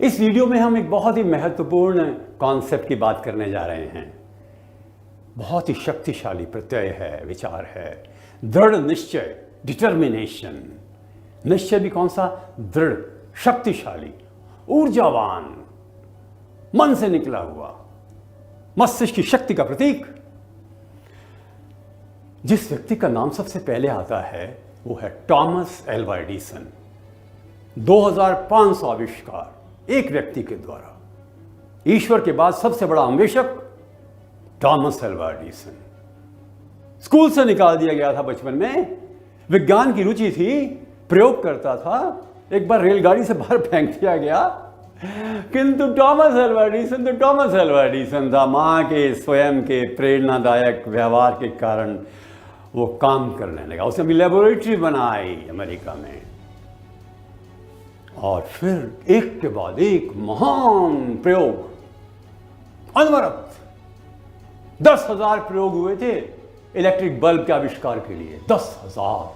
इस वीडियो में हम एक बहुत ही महत्वपूर्ण कॉन्सेप्ट की बात करने जा रहे हैं। बहुत ही शक्तिशाली प्रत्यय है, विचार है, दृढ़ निश्चय, डिटर्मिनेशन। निश्चय भी कौन सा? दृढ़, शक्तिशाली, ऊर्जावान, मन से निकला हुआ, मस्तिष्क की शक्ति का प्रतीक। जिस व्यक्ति का नाम सबसे पहले आता है वो है थॉमस एल्वा एडिसन। 2500 आविष्कार एक व्यक्ति के द्वारा। ईश्वर के बाद सबसे बड़ा अन्वेषक थॉमस एल्वा एडिसन। स्कूल से निकाल दिया गया था बचपन में, विज्ञान की रुचि थी, प्रयोग करता था, एक बार रेलगाड़ी से बाहर फेंक दिया गया, किंतु थॉमस एल्वा एडिसन तो थॉमस एल्वा एडिसन था। मां के स्वयं के प्रेरणादायक व्यवहार के कारण वो काम करने लगा। उसने अपनी लेबोरेटरी बनाई अमेरिका में, और फिर एक के बाद एक महान प्रयोग, अनवरत 10,000 प्रयोग हुए थे इलेक्ट्रिक बल्ब के आविष्कार के लिए। 10,000।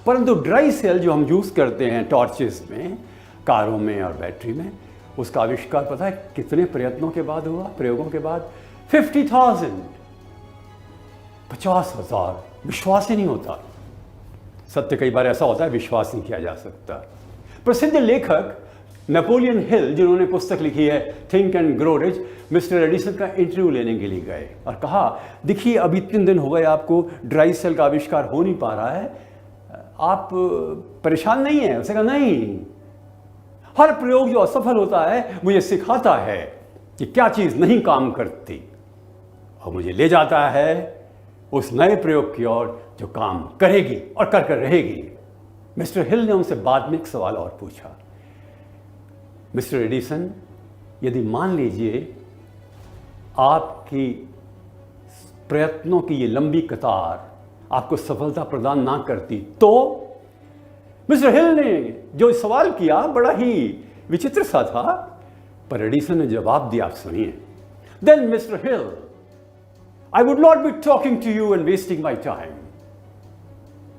परंतु ड्राई सेल जो हम यूज करते हैं टॉर्चेस में, कारों में और बैटरी में, उसका आविष्कार पता है कितने प्रयत्नों के बाद हुआ? प्रयोगों के बाद 50,000, 50,000। विश्वास ही नहीं होता। सत्य कई बार ऐसा होता है विश्वास नहीं किया जा सकता। प्रसिद्ध लेखक नेपोलियन हिल, जिन्होंने पुस्तक लिखी है think and grow rich, mister Edison का इंटरव्यू लेने के लिए गए और कहा, देखिए अभी 3 दिन हो गए आपको ड्राई सेल का आविष्कार हो नहीं पा रहा है, आप परेशान नहीं हैं? उसने कहा नहीं, हर प्रयोग जो असफल होता है मुझे सिखाता है कि क्या चीज नहीं काम करती, और मुझे ले जाता है उस नए प्रयोग की ओर जो काम करेगी और कर कर रहेगी। मिस्टर हिल ने उनसे बाद में एक सवाल और पूछा, मिस्टर एडिसन, यदि मान लीजिए आपकी प्रयत्नों की ये लंबी कतार आपको सफलता प्रदान ना करती तो? मिस्टर हिल ने जो सवाल किया बड़ा ही विचित्र सा था, पर एडिसन ने जवाब दिया, आप सुनिए। Then mister Hill, I would not be talking to you and wasting my time.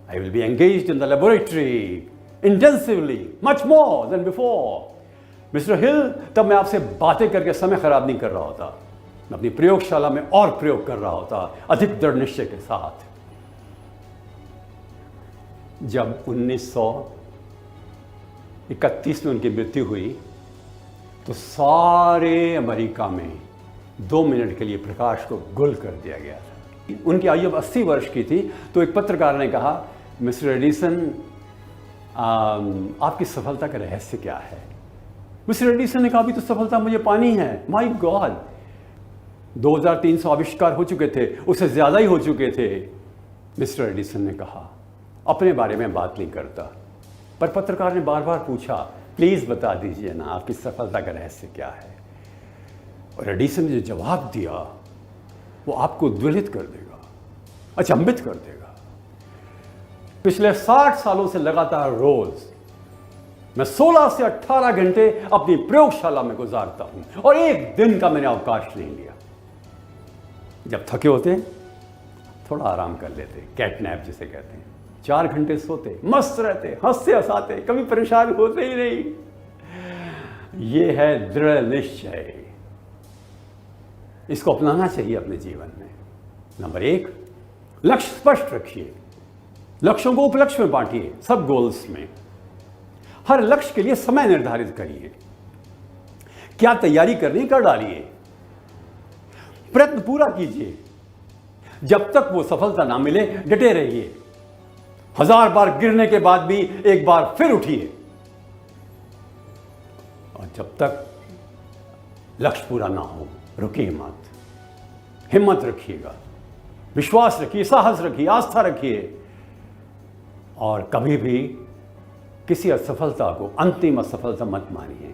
I will be engaged in the laboratory intensively, much more than before. Mr. Hill, तब मैं आपसे बातें करके समय खराब नहीं कर रहा होता, मैं अपनी प्रयोगशाला में और प्रयोग कर रहा होता, अधिक दृढ़ निश्चय के साथ। जब 1931 में उनकी मृत्यु हुई तो सारे अमेरिका में 2 मिनट के लिए प्रकाश को गुल कर दिया गया था। उनकी आयु अब 80 वर्ष की थी। तो एक पत्रकार ने कहा, मिस्टर एडिसन, आपकी सफलता का रहस्य क्या है? मिस्टर एडिसन ने कहा, अभी तो सफलता मुझे पानी है। माय गॉड, 2300 आविष्कार हो चुके थे, उससे ज्यादा ही हो चुके थे। मिस्टर एडिसन ने कहा, अपने बारे में बात नहीं करता। पर पत्रकार ने बार बार पूछा, प्लीज बता दीजिए ना, आपकी सफलता का रहस्य क्या है? और एडिसन ने जो जवाब दिया वो आपको द्विलित कर देगा, अचंभित कर देगा। पिछले 60 सालों से लगातार रोज मैं 16 से 18 घंटे अपनी प्रयोगशाला में गुजारता हूं, और एक दिन का मैंने अवकाश नहीं लिया। जब थके होते थोड़ा आराम कर लेते, कैट नैप जिसे कहते हैं, 4 घंटे सोते, मस्त रहते, हंसते हंसाते, कभी परेशान होते ही नहीं। ये है दृढ़ निश्चय। इसको अपनाना चाहिए अपने जीवन में। नंबर 1, लक्ष्य स्पष्ट रखिए, लक्ष्यों को उपलक्ष्य में बांटिए, सब गोल्स में। हर लक्ष्य के लिए समय निर्धारित करिए, क्या तैयारी करनी कर डालिए, प्रयत्न पूरा कीजिए, जब तक वो सफलता ना मिले डटे रहिए, 1000 बार गिरने के बाद भी एक बार फिर उठिए, और जब तक लक्ष्य पूरा ना हो रुकिए मत, हिम्मत रखिएगा, विश्वास रखिए, साहस रखिए, आस्था रखिए, और कभी भी किसी असफलता को अंतिम असफलता मत मानिए।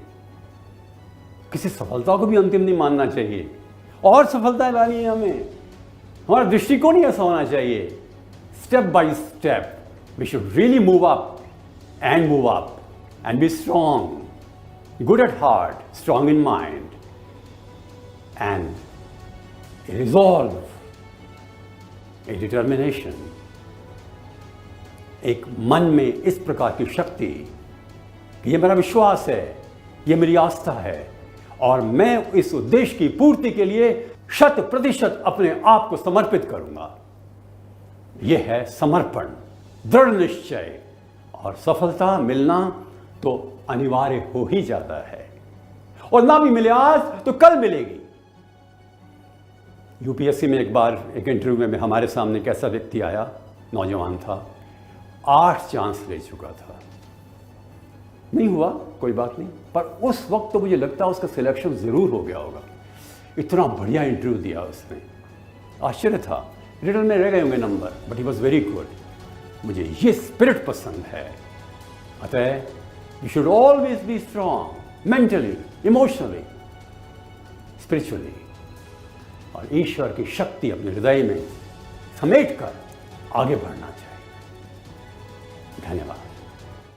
किसी सफलता को भी अंतिम नहीं मानना चाहिए, और सफलताएं लानी है हमें। हमारा दृष्टिकोण ही ऐसा होना चाहिए, step by step we should really move up and be strong, good at heart, strong in mind, and a resolve, a determination, एक मन में इस प्रकार की शक्ति कि ये मेरा विश्वास है ये मेरी आस्था है और मैं इस उद्देश्य की पूर्ति के लिए 100% अपने आप को समर्पित करूंगा। यह है समर्पण, दृढ़ निश्चय। और सफलता मिलना तो अनिवार्य हो ही जाता है, और ना भी मिले आज तो कल मिलेगी। यूपीएससी में एक बार एक इंटरव्यू में हमारे सामने एक ऐसा व्यक्ति आया, नौजवान था, 8 चांस ले चुका था, नहीं हुआ, कोई बात नहीं, पर उस वक्त तो मुझे लगता है उसका सिलेक्शन जरूर हो गया होगा। इतना बढ़िया इंटरव्यू दिया उसने, आश्चर्य था। रिटर्न में रह गए होंगे number, but he was very good. मुझे ये स्पिरिट पसंद है। अतः you should always be strong mentally, emotionally, spiritually, और ईश्वर की शक्ति अपने हृदय में समेट कर आगे बढ़ना चाहिए। धन्यवाद।